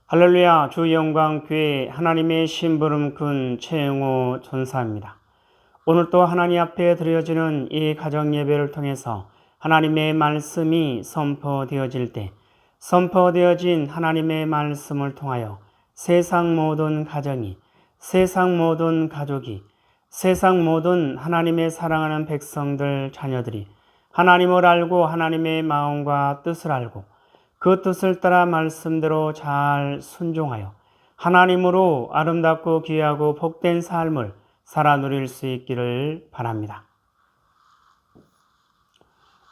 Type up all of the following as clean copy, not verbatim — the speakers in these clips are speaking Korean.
할렐루야, 주 영광교회 하나님의 심부름 군 최영호 전사입니다. 오늘 또 하나님 앞에 드려지는 이 가정 예배를 통해서 하나님의 말씀이 선포되어질 때 선포되어진 하나님의 말씀을 통하여 세상 모든 가정이, 세상 모든 가족이, 세상 모든 하나님의 사랑하는 백성들, 자녀들이 하나님을 알고 하나님의 마음과 뜻을 알고 그 뜻을 따라 말씀대로 잘 순종하여 하나님으로 아름답고 귀하고 복된 삶을 살아 누릴 수 있기를 바랍니다.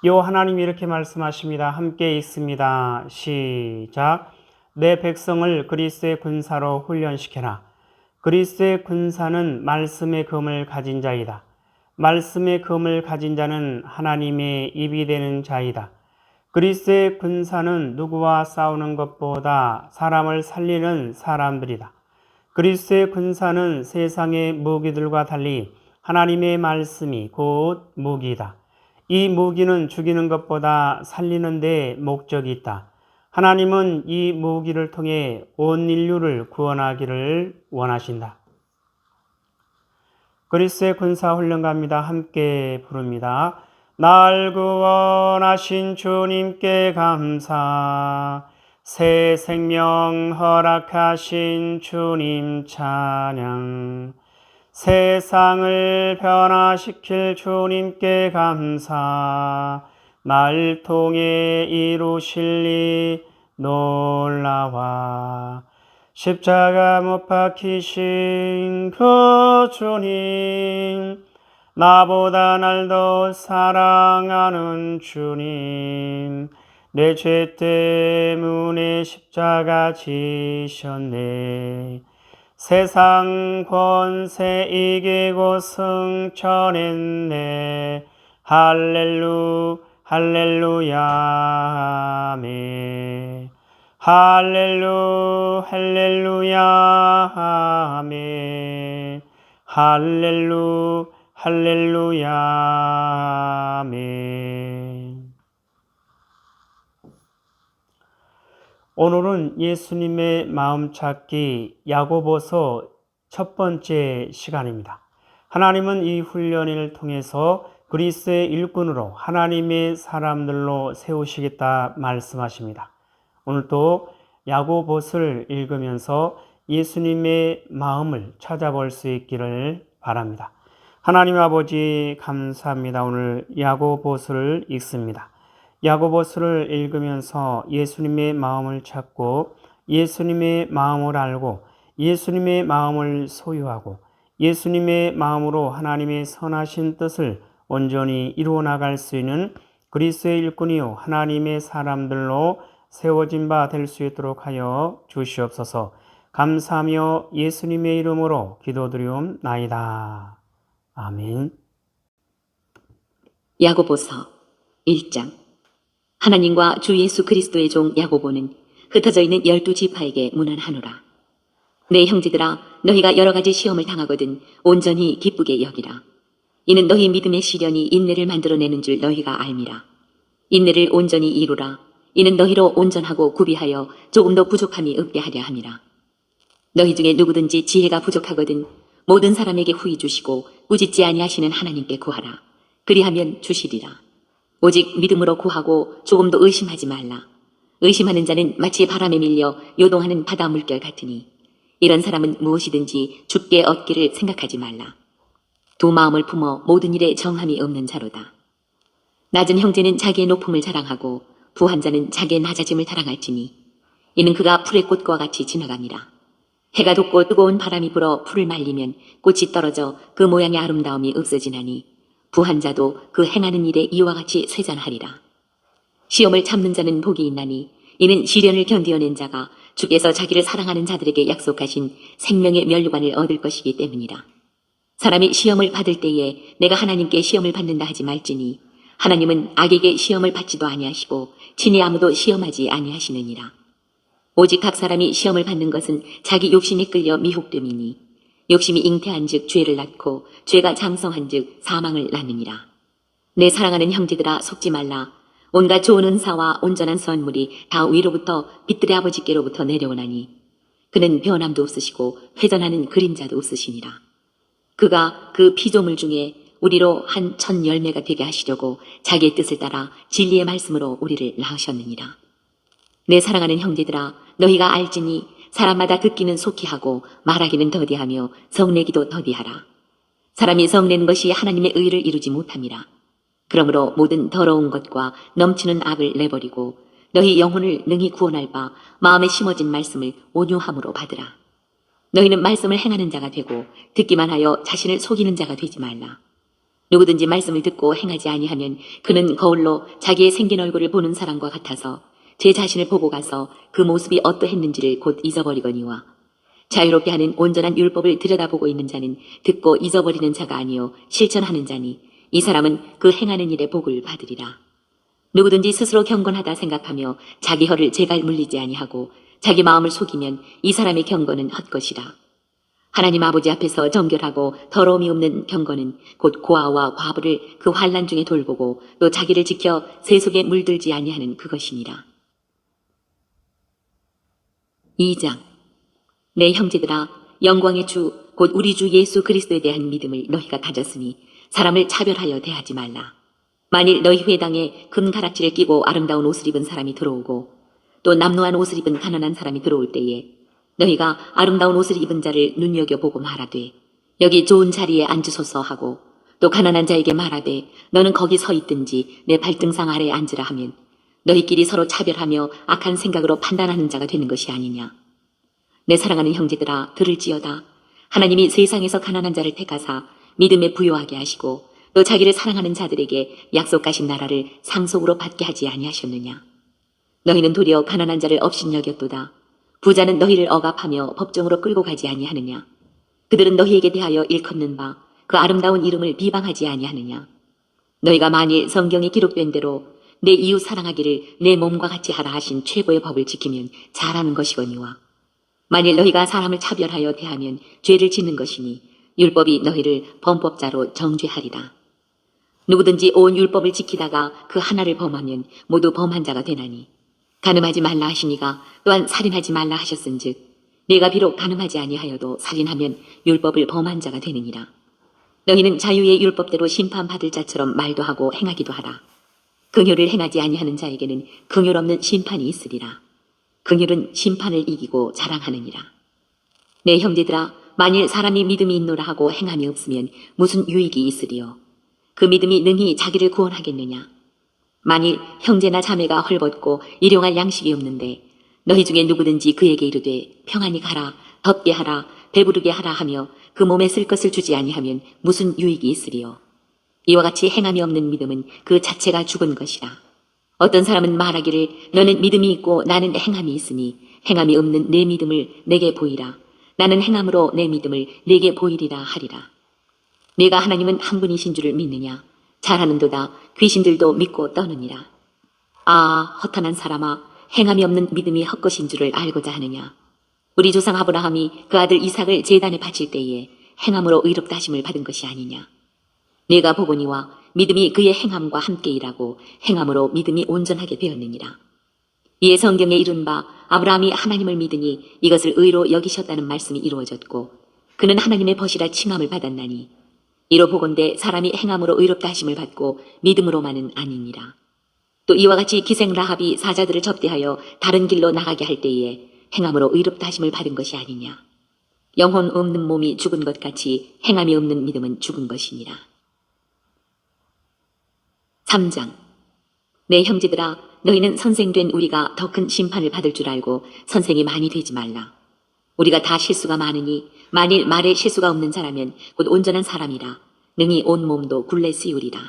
요 하나님이 이렇게 말씀하십니다. 함께 읽습니다. 시작. 내 백성을 그리스도의 군사로 훈련시켜라. 그리스도의 군사는 말씀의 검을 가진 자이다. 말씀의 검을 가진 자는 하나님의 입이 되는 자이다. 그리스도의 군사는 누구와 싸우는 것보다 사람을 살리는 사람들이다. 그리스도의 군사는 세상의 무기들과 달리 하나님의 말씀이 곧 무기이다. 이 무기는 죽이는 것보다 살리는 데 목적이 있다. 하나님은 이 무기를 통해 온 인류를 구원하기를 원하신다. 그리스도의 군사 훈련 갑니다. 함께 부릅니다. 날 구원하신 주님께 감사, 새 생명 허락하신 주님 찬양, 세상을 변화시킬 주님께 감사, 날 통해 이루실 일 놀라와, 십자가 못 박히신 그 주님, 나보다 날 더 사랑하는 주님, 내 죄 때문에 십자가 지셨네. 세상 권세 이기고 승천했네. 할렐루야 아멘. 할렐루야 아멘. 할렐루야 아멘. 오늘은 예수님의 마음 찾기 야고보서 첫 번째 시간입니다. 하나님은 이 훈련을 통해서 그리스도의 일꾼으로 하나님의 사람들로 세우시겠다 말씀하십니다. 오늘도 야고보서를 읽으면서 예수님의 마음을 찾아볼 수 있기를 바랍니다. 하나님 아버지 감사합니다. 오늘 야고보서를 읽습니다. 야고보서를 읽으면서 예수님의 마음을 찾고 예수님의 마음을 알고 예수님의 마음을 소유하고 예수님의 마음으로 하나님의 선하신 뜻을 온전히 이루어 나갈 수 있는 그리스도의 일꾼이요 하나님의 사람들로 세워진 바 될 수 있도록 하여 주시옵소서. 감사하며 예수님의 이름으로 기도드리옵나이다. 아멘. 야고보서 1장. 하나님과 주 예수 그리스도의 종 야고보는 흩어져 있는 12지파에게 문안하노라. 내 형제들아, 너희가 여러 가지 시험을 당하거든 온전히 기쁘게 여기라. 이는 너희 믿음의 시련이 인내를 만들어내는 줄 너희가 알미라. 인내를 온전히 이루라. 이는 너희로 온전하고 구비하여 조금도 부족함이 없게 하려 함이라. 너희 중에 누구든지 지혜가 부족하거든 모든 사람에게 후히 주시고 꾸짖지 아니하시는 하나님께 구하라. 그리하면 주시리라. 오직 믿음으로 구하고 조금도 의심하지 말라. 의심하는 자는 마치 바람에 밀려 요동하는 바다 물결 같으니 이런 사람은 무엇이든지 죽게 얻기를 생각하지 말라. 두 마음을 품어 모든 일에 정함이 없는 자로다. 낮은 형제는 자기의 높음을 자랑하고 부한 자는 자기의 낮아짐을 자랑할지니 이는 그가 풀의 꽃과 같이 지나갑니다. 해가 돋고 뜨거운 바람이 불어 풀을 말리면 꽃이 떨어져 그 모양의 아름다움이 없어지나니 부한 자도 그 행하는 일에 이와 같이 쇠잔하리라. 시험을 참는 자는 복이 있나니 이는 시련을 견디어낸 자가 주께서 자기를 사랑하는 자들에게 약속하신 생명의 면류관을 얻을 것이기 때문이라. 사람이 시험을 받을 때에 내가 하나님께 시험을 받는다 하지 말지니 하나님은 악에게 시험을 받지도 아니하시고 친히 아무도 시험하지 아니하시느니라. 오직 각 사람이 시험을 받는 것은 자기 욕심이 끌려 미혹됨이니 욕심이 잉태한즉 죄를 낳고 죄가 장성한즉 사망을 낳느니라. 내 사랑하는 형제들아, 속지 말라. 온갖 좋은 은사와 온전한 선물이 다 위로부터 빛들의 아버지께로부터 내려오나니 그는 변함도 없으시고 회전하는 그림자도 없으시니라. 그가 그 피조물 중에 우리로 한 천 열매가 되게 하시려고 자기의 뜻을 따라 진리의 말씀으로 우리를 낳으셨느니라. 내 사랑하는 형제들아, 너희가 알지니 사람마다 듣기는 속히 하고 말하기는 더디하며 성내기도 더디하라. 사람이 성내는 것이 하나님의 의를 이루지 못함이라. 그러므로 모든 더러운 것과 넘치는 악을 내버리고 너희 영혼을 능히 구원할 바 마음에 심어진 말씀을 온유함으로 받으라. 너희는 말씀을 행하는 자가 되고 듣기만 하여 자신을 속이는 자가 되지 말라. 누구든지 말씀을 듣고 행하지 아니하면 그는 거울로 자기의 생긴 얼굴을 보는 사람과 같아서 제 자신을 보고 가서 그 모습이 어떠했는지를 곧 잊어버리거니와 자유롭게 하는 온전한 율법을 들여다보고 있는 자는 듣고 잊어버리는 자가 아니요 실천하는 자니 이 사람은 그 행하는 일에 복을 받으리라. 누구든지 스스로 경건하다 생각하며 자기 혀를 제갈 물리지 아니하고 자기 마음을 속이면 이 사람의 경건은 헛것이라. 하나님 아버지 앞에서 정결하고 더러움이 없는 경건은 곧 고아와 과부를 그 환난 중에 돌보고 또 자기를 지켜 세속에 물들지 아니하는 그것이니라. 2장. 내 형제들아, 영광의 주 곧 우리 주 예수 그리스도에 대한 믿음을 너희가 가졌으니 사람을 차별하여 대하지 말라. 만일 너희 회당에 금가락지를 끼고 아름다운 옷을 입은 사람이 들어오고 또 남루한 옷을 입은 가난한 사람이 들어올 때에 너희가 아름다운 옷을 입은 자를 눈여겨보고 말하되 여기 좋은 자리에 앉으소서 하고 또 가난한 자에게 말하되 너는 거기 서 있든지 내 발등상 아래에 앉으라 하면 너희끼리 서로 차별하며 악한 생각으로 판단하는 자가 되는 것이 아니냐. 내 사랑하는 형제들아, 들을지어다. 하나님이 세상에서 가난한 자를 택하사 믿음에 부요하게 하시고 또 자기를 사랑하는 자들에게 약속하신 나라를 상속으로 받게 하지 아니하셨느냐. 너희는 도리어 가난한 자를 업신여겼도다. 부자는 너희를 억압하며 법정으로 끌고 가지 아니하느냐. 그들은 너희에게 대하여 일컫는 바 그 아름다운 이름을 비방하지 아니하느냐. 너희가 만일 성경에 기록된 대로 내 이웃 사랑하기를 내 몸과 같이 하라 하신 최고의 법을 지키면 잘하는 것이거니와 만일 너희가 사람을 차별하여 대하면 죄를 짓는 것이니 율법이 너희를 범법자로 정죄하리라. 누구든지 온 율법을 지키다가 그 하나를 범하면 모두 범한 자가 되나니 간음하지 말라 하시니가 또한 살인하지 말라 하셨은즉 네가 비록 간음하지 아니하여도 살인하면 율법을 범한 자가 되느니라. 너희는 자유의 율법대로 심판받을 자처럼 말도 하고 행하기도 하라. 긍휼을 행하지 아니하는 자에게는 긍휼 없는 심판이 있으리라. 긍휼은 심판을 이기고 자랑하느니라. 내 형제들아, 만일 사람이 믿음이 있노라 하고 행함이 없으면 무슨 유익이 있으리요. 그 믿음이 능히 자기를 구원하겠느냐. 만일 형제나 자매가 헐벗고 일용할 양식이 없는데 너희 중에 누구든지 그에게 이르되 평안히 가라, 덥게 하라, 배부르게 하라 하며 그 몸에 쓸 것을 주지 아니하면 무슨 유익이 있으리요. 이와 같이 행함이 없는 믿음은 그 자체가 죽은 것이라. 어떤 사람은 말하기를 너는 믿음이 있고 나는 행함이 있으니 행함이 없는 내 믿음을 내게 보이라. 나는 행함으로 내 믿음을 내게 보이리라 하리라. 네가 하나님은 한 분이신 줄을 믿느냐. 잘하는도다 귀신들도 믿고 떠느니라. 아, 허탄한 사람아, 행함이 없는 믿음이 헛것인 줄을 알고자 하느냐. 우리 조상 아브라함이 그 아들 이삭을 제단에 바칠 때에 행함으로 의롭다 하심을 받은 것이 아니냐. 네가 보거니와 믿음이 그의 행함과 함께 일하고 행함으로 믿음이 온전하게 되었느니라. 이에 성경에 이른 바 아브라함이 하나님을 믿으니 이것을 의로 여기셨다는 말씀이 이루어졌고 그는 하나님의 벗이라 칭함을 받았나니 이로 보건대 사람이 행함으로 의롭다 하심을 받고 믿음으로만은 아니니라. 또 이와 같이 기생 라합이 사자들을 접대하여 다른 길로 나가게 할 때에 행함으로 의롭다 하심을 받은 것이 아니냐. 영혼 없는 몸이 죽은 것 같이 행함이 없는 믿음은 죽은 것이니라. 3장. 내 형제들아, 너희는 선생된 우리가 더 큰 심판을 받을 줄 알고 선생이 많이 되지 말라. 우리가 다 실수가 많으니 만일 말에 실수가 없는 자라면 곧 온전한 사람이라 능히 온 몸도 굴레 씌우리라.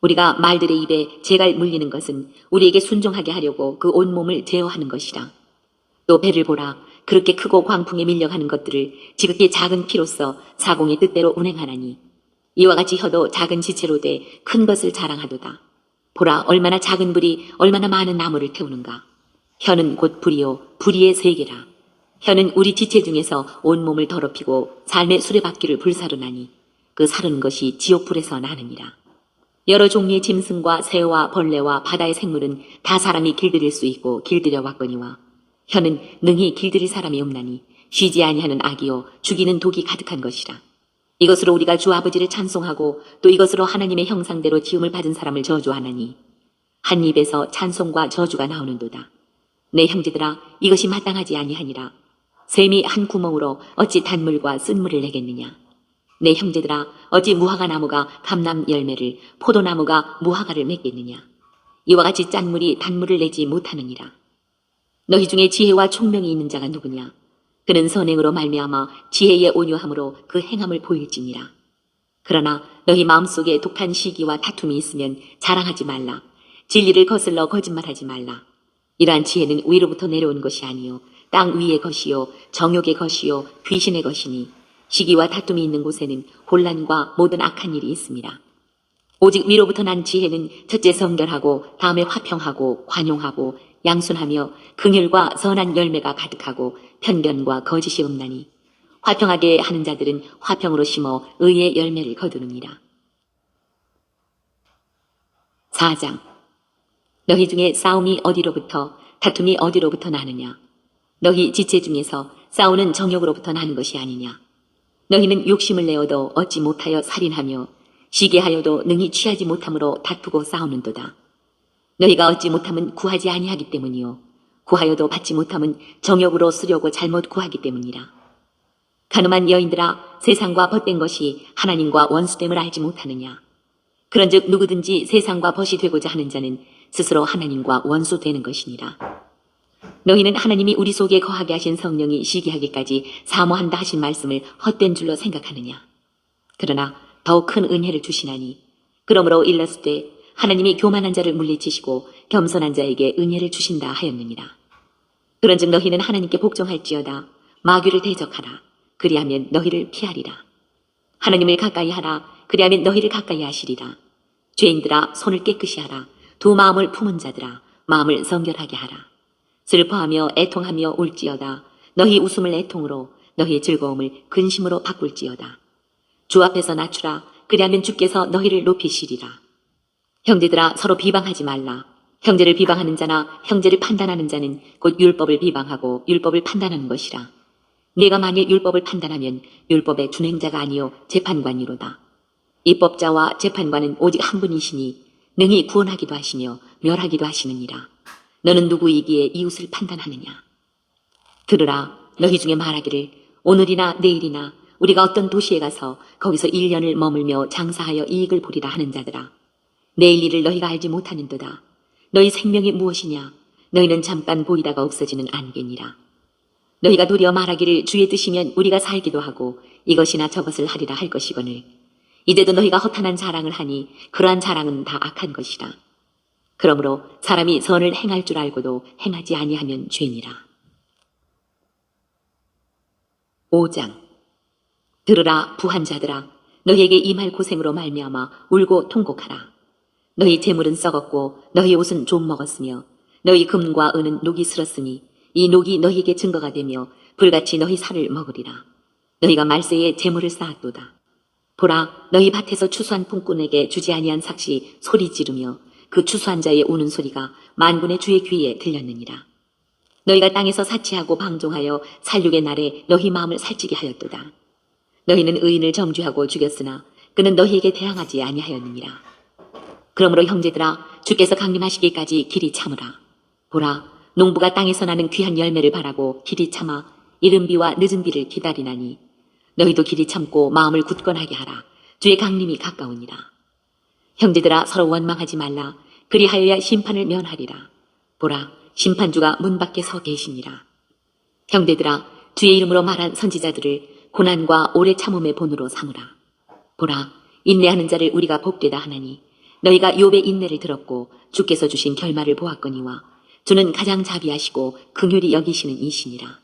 우리가 말들의 입에 재갈 물리는 것은 우리에게 순종하게 하려고 그 온 몸을 제어하는 것이라. 또 배를 보라. 그렇게 크고 광풍에 밀려가는 것들을 지극히 작은 피로써 사공의 뜻대로 운행하나니 이와 같이 혀도 작은 지체로 돼 큰 것을 자랑하도다. 보라, 얼마나 작은 불이 얼마나 많은 나무를 태우는가. 혀는 곧 불이요 불의의 세계라. 혀는 우리 지체 중에서 온 몸을 더럽히고 삶의 수레바퀴를 불사르나니 그 사르는 것이 지옥불에서 나느니라. 여러 종류의 짐승과 새와 벌레와 바다의 생물은 다 사람이 길들일 수 있고 길들여 왔거니와 혀는 능히 길들일 사람이 없나니 쉬지 아니하는 악이요 죽이는 독이 가득한 것이라. 이것으로 우리가 주 아버지를 찬송하고 또 이것으로 하나님의 형상대로 지음을 받은 사람을 저주하나니 한 입에서 찬송과 저주가 나오는도다. 내 형제들아, 이것이 마땅하지 아니하니라. 샘이 한 구멍으로 어찌 단물과 쓴물을 내겠느냐. 내 형제들아, 어찌 무화과 나무가 감람 열매를, 포도나무가 무화과를 맺겠느냐. 이와 같이 짠물이 단물을 내지 못하느니라. 너희 중에 지혜와 총명이 있는 자가 누구냐. 그는 선행으로 말미암아 지혜의 온유함으로 그 행함을 보일지니라. 그러나 너희 마음속에 독한 시기와 다툼이 있으면 자랑하지 말라. 진리를 거슬러 거짓말하지 말라. 이러한 지혜는 위로부터 내려온 것이 아니요 땅 위의 것이요 정욕의 것이요 귀신의 것이니 시기와 다툼이 있는 곳에는 혼란과 모든 악한 일이 있습니다. 오직 위로부터 난 지혜는 첫째 성결하고 다음에 화평하고 관용하고 양순하며 긍휼과 선한 열매가 가득하고 편견과 거짓이 없나니 화평하게 하는 자들은 화평으로 심어 의의 열매를 거두느니라. 4장. 너희 중에 싸움이 어디로부터 다툼이 어디로부터 나느냐. 너희 지체 중에서 싸우는 정욕으로부터 나는 것이 아니냐. 너희는 욕심을 내어도 얻지 못하여 살인하며 시기하여도 능히 취하지 못함으로 다투고 싸우는도다. 너희가 얻지 못함은 구하지 아니하기 때문이요 구하여도 받지 못함은 정욕으로 쓰려고 잘못 구하기 때문이라. 가늠한 여인들아, 세상과 벗된 것이 하나님과 원수됨을 알지 못하느냐. 그런즉 누구든지 세상과 벗이 되고자 하는 자는 스스로 하나님과 원수되는 것이니라. 너희는 하나님이 우리 속에 거하게 하신 성령이 시기하기까지 사모한다 하신 말씀을 헛된 줄로 생각하느냐. 그러나 더욱 큰 은혜를 주시나니 그러므로 일렀을 하나님이 교만한 자를 물리치시고 겸손한 자에게 은혜를 주신다 하였느니라. 그런즉 너희는 하나님께 복종할지어다. 마귀를 대적하라. 그리하면 너희를 피하리라. 하나님을 가까이 하라. 그리하면 너희를 가까이 하시리라. 죄인들아, 손을 깨끗이 하라. 두 마음을 품은 자들아, 마음을 성결하게 하라. 슬퍼하며 애통하며 울지어다. 너희 웃음을 애통으로, 너희 즐거움을 근심으로 바꿀지어다. 주 앞에서 낮추라. 그리하면 주께서 너희를 높이시리라. 형제들아, 서로 비방하지 말라. 형제를 비방하는 자나 형제를 판단하는 자는 곧 율법을 비방하고 율법을 판단하는 것이라. 네가 만일 율법을 판단하면 율법의 준행자가 아니요 재판관이로다. 입법자와 재판관은 오직 한 분이시니 능히 구원하기도 하시며 멸하기도 하시느니라. 너는 누구이기에 이웃을 판단하느냐. 들으라. 너희 중에 말하기를 오늘이나 내일이나 우리가 어떤 도시에 가서 거기서 1년을 머물며 장사하여 이익을 보리라 하는 자들아. 내일 일을 너희가 알지 못하는도다. 너희 생명이 무엇이냐. 너희는 잠깐 보이다가 없어지는 안개니라. 너희가 도리어 말하기를 주의 뜻이면 우리가 살기도 하고 이것이나 저것을 하리라 할 것이거늘 이제도 너희가 허탄한 자랑을 하니 그러한 자랑은 다 악한 것이라. 그러므로 사람이 선을 행할 줄 알고도 행하지 아니하면 죄니라. 5장. 들으라 부한 자들아, 너희에게 임할 고생으로 말미암아 울고 통곡하라. 너희 재물은 썩었고 너희 옷은 좀 먹었으며 너희 금과 은은 녹이 슬었으니 이 녹이 너희에게 증거가 되며 불같이 너희 살을 먹으리라. 너희가 말세에 재물을 쌓았도다. 보라, 너희 밭에서 추수한 품꾼에게 주지 아니한 삭시 소리 지르며 그 추수한 자의 우는 소리가 만군의 주의 귀에 들렸느니라. 너희가 땅에서 사치하고 방종하여 살육의 날에 너희 마음을 살찌게 하였도다. 너희는 의인을 정죄하고 죽였으나 그는 너희에게 대항하지 아니하였느니라. 그러므로 형제들아, 주께서 강림하시기까지 길이 참으라. 보라, 농부가 땅에서 나는 귀한 열매를 바라고 길이 참아 이른 비와 늦은 비를 기다리나니 너희도 길이 참고 마음을 굳건하게 하라. 주의 강림이 가까우니라. 형제들아, 서로 원망하지 말라. 그리하여야 심판을 면하리라. 보라, 심판주가 문 밖에 서 계시니라. 형제들아, 주의 이름으로 말한 선지자들을 고난과 오래 참음의 본으로 삼으라. 보라, 인내하는 자를 우리가 복되다 하나니 너희가 욥의 인내를 들었고 주께서 주신 결말을 보았거니와 주는 가장 자비하시고 긍휼히 여기시는 이시니라.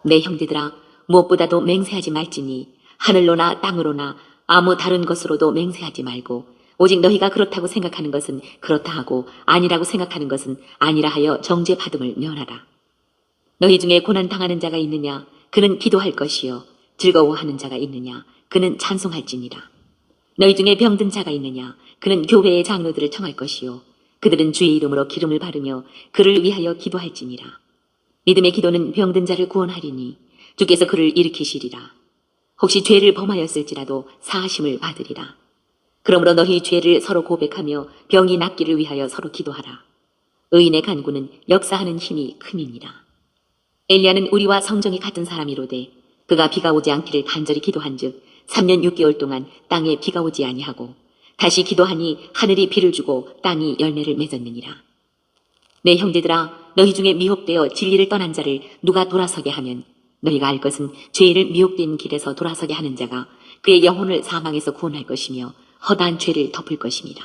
내 형제들아, 무엇보다도 맹세하지 말지니 하늘로나 땅으로나 아무 다른 것으로도 맹세하지 말고 오직 너희가 그렇다고 생각하는 것은 그렇다 하고 아니라고 생각하는 것은 아니라 하여 정죄받음을 면하라. 너희 중에 고난당하는 자가 있느냐? 그는 기도할 것이요. 즐거워하는 자가 있느냐? 그는 찬송할지니라. 너희 중에 병든 자가 있느냐? 그는 교회의 장로들을 청할 것이요. 그들은 주의 이름으로 기름을 바르며 그를 위하여 기도할지니라. 믿음의 기도는 병든 자를 구원하리니 주께서 그를 일으키시리라. 혹시 죄를 범하였을지라도 사하심을 받으리라. 그러므로 너희 죄를 서로 고백하며 병이 낫기를 위하여 서로 기도하라. 의인의 간구는 역사하는 힘이 큼이니라. 엘리야는 우리와 성정이 같은 사람이로되 그가 비가 오지 않기를 간절히 기도한즉 3년 6개월 동안 땅에 비가 오지 아니하고 다시 기도하니 하늘이 비를 주고 땅이 열매를 맺었느니라. 내 형제들아, 너희 중에 미혹되어 진리를 떠난 자를 누가 돌아서게 하면 너희가 알 것은 죄를 미혹된 길에서 돌아서게 하는 자가 그의 영혼을 사망에서 구원할 것이며 허다한 죄를 덮을 것입니다.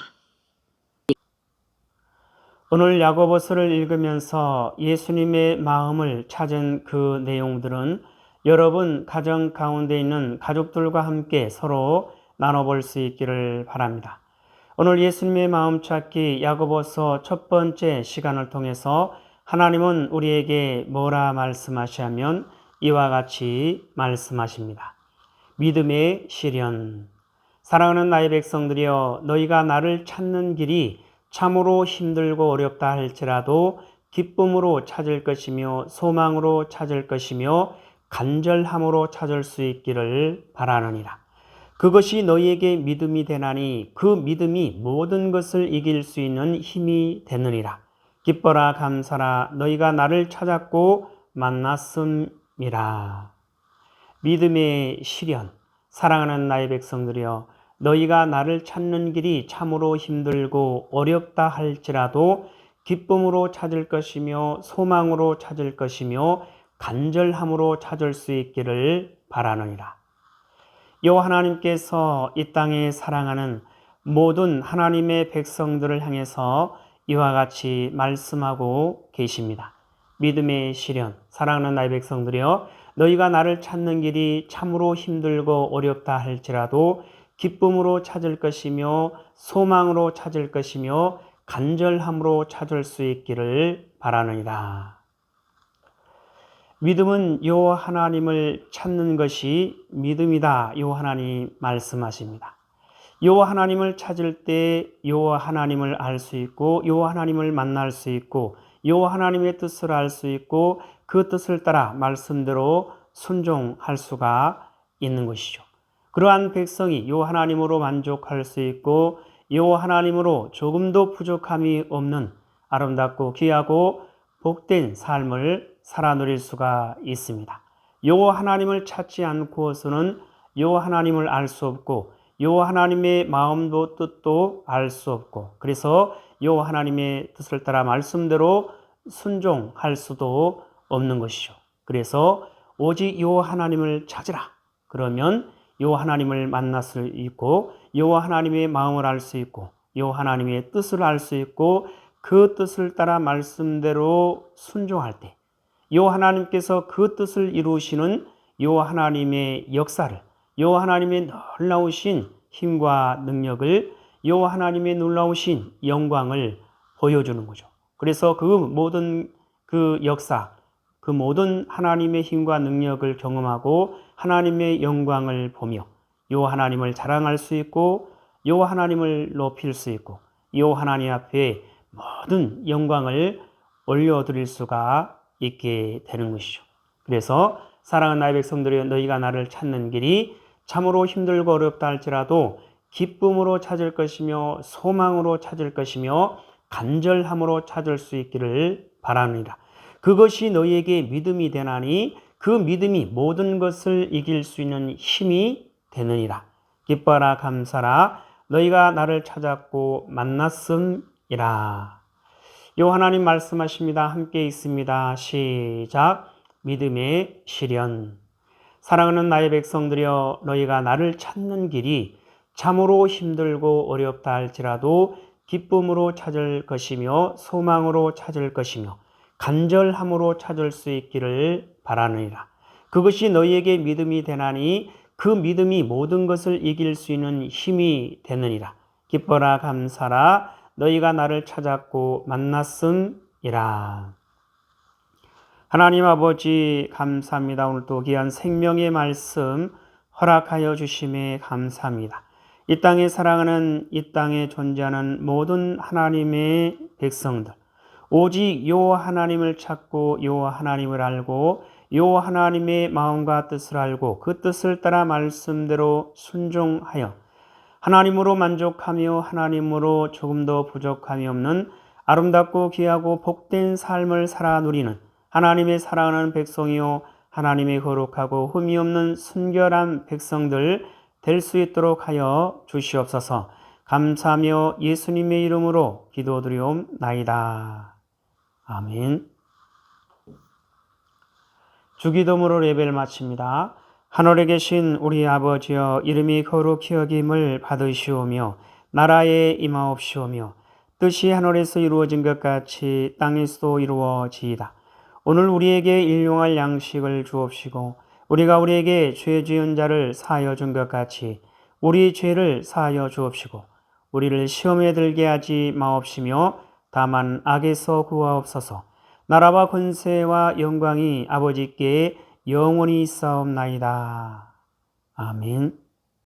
오늘 야고보서를 읽으면서 예수님의 마음을 찾은 그 내용들은 여러분 가정 가운데 있는 가족들과 함께 서로 나눠볼 수 있기를 바랍니다. 오늘 예수님의 마음 찾기 야고보서 첫 번째 시간을 통해서 하나님은 우리에게 뭐라 말씀하시냐면 이와 같이 말씀하십니다. 믿음의 시련. 사랑하는 나의 백성들이여, 너희가 나를 찾는 길이 참으로 힘들고 어렵다 할지라도 기쁨으로 찾을 것이며 소망으로 찾을 것이며 간절함으로 찾을 수 있기를 바라느니라. 그것이 너희에게 믿음이 되나니 그 믿음이 모든 것을 이길 수 있는 힘이 되느니라. 기뻐라 감사라, 너희가 나를 찾았고 만났음이라. 믿음의 시련. 사랑하는 나의 백성들이여, 너희가 나를 찾는 길이 참으로 힘들고 어렵다 할지라도 기쁨으로 찾을 것이며 소망으로 찾을 것이며 간절함으로 찾을 수 있기를 바라느니라. 여호와 하나님께서 이 땅에 사랑하는 모든 하나님의 백성들을 향해서 이와 같이 말씀하고 계십니다. 믿음의 시련. 사랑하는 나의 백성들이여, 너희가 나를 찾는 길이 참으로 힘들고 어렵다 할지라도 기쁨으로 찾을 것이며 소망으로 찾을 것이며 간절함으로 찾을 수 있기를 바라느니라. 믿음은 여호와 하나님을 찾는 것이 믿음이다. 여호와 하나님 말씀하십니다. 여호와 하나님을 찾을 때 여호와 하나님을 알 수 있고 여호와 하나님을 만날 수 있고 여호와 하나님의 뜻을 알 수 있고 그 뜻을 따라 말씀대로 순종할 수가 있는 것이죠. 그러한 백성이 여호와 하나님으로 만족할 수 있고 여호와 하나님으로 조금도 부족함이 없는 아름답고 귀하고 복된 삶을 살아 누릴 수가 있습니다. 여호와 하나님을 찾지 않고서는 여호와 하나님을 알 수 없고 여호와 하나님의 마음도 뜻도 알 수 없고, 그래서 여호와 하나님의 뜻을 따라 말씀대로 순종할 수도 없는 것이죠. 그래서 오직 여호와 하나님을 찾으라. 그러면 여호와 하나님을 만날 수 있고 여호와 하나님의 마음을 알 수 있고 여호와 하나님의 뜻을 알 수 있고 그 뜻을 따라 말씀대로 순종할 때 여호와 하나님께서 그 뜻을 이루시는 여호와 하나님의 역사를, 여호와 하나님의 놀라우신 힘과 능력을, 여호와 하나님의 놀라우신 영광을 보여주는 거죠. 그래서 그 모든 그 역사, 그 모든 하나님의 힘과 능력을 경험하고 하나님의 영광을 보며 여호와 하나님을 자랑할 수 있고 여호와 하나님을 높일 수 있고 여호와 하나님 앞에 모든 영광을 올려드릴 수가 있게 되는 것이죠. 그래서 사랑하는 나의 백성들이, 너희가 나를 찾는 길이 참으로 힘들고 어렵다 할지라도 기쁨으로 찾을 것이며 소망으로 찾을 것이며 간절함으로 찾을 수 있기를 바랍니다. 그것이 너희에게 믿음이 되나니 그 믿음이 모든 것을 이길 수 있는 힘이 되느니라. 기뻐라 감사라, 너희가 나를 찾았고 만났음이라. 여호와 하나님 말씀하십니다. 함께 있습니다. 시작. 믿음의 시련. 사랑하는 나의 백성들이여, 너희가 나를 찾는 길이 참으로 힘들고 어렵다 할지라도 기쁨으로 찾을 것이며 소망으로 찾을 것이며 간절함으로 찾을 수 있기를 바라느니라. 그것이 너희에게 믿음이 되나니 그 믿음이 모든 것을 이길 수 있는 힘이 되느니라. 기뻐라 감사라, 너희가 나를 찾았고 만났음이라. 하나님 아버지 감사합니다. 오늘도 귀한 생명의 말씀 허락하여 주심에 감사합니다. 이 땅에 사랑하는, 이 땅에 존재하는 모든 하나님의 백성들, 오직 여호와 하나님을 찾고 여호와 하나님을 알고 여호와 하나님의 마음과 뜻을 알고 그 뜻을 따라 말씀대로 순종하여 하나님으로 만족하며 하나님으로 조금도 부족함이 없는 아름답고 귀하고 복된 삶을 살아 누리는 하나님의 사랑하는 백성이요 하나님의 거룩하고 흠이 없는 순결한 백성들 될 수 있도록 하여 주시옵소서. 감사하며 예수님의 이름으로 기도드리옵나이다. 아멘. 주기도문으로 예배를 마칩니다. 하늘에 계신 우리 아버지여, 이름이 거룩히 여김을 받으시오며 나라에 임하옵시오며 뜻이 하늘에서 이루어진 것 같이 땅에서도 이루어지이다. 오늘 우리에게 일용할 양식을 주옵시고 우리가 우리에게 죄 지은 자를 사하여 준 것 같이 우리 죄를 사하여 주옵시고 우리를 시험에 들게 하지 마옵시며 다만 악에서 구하옵소서. 나라와 권세와 영광이 아버지께 영원히 있사옵나이다. 아멘.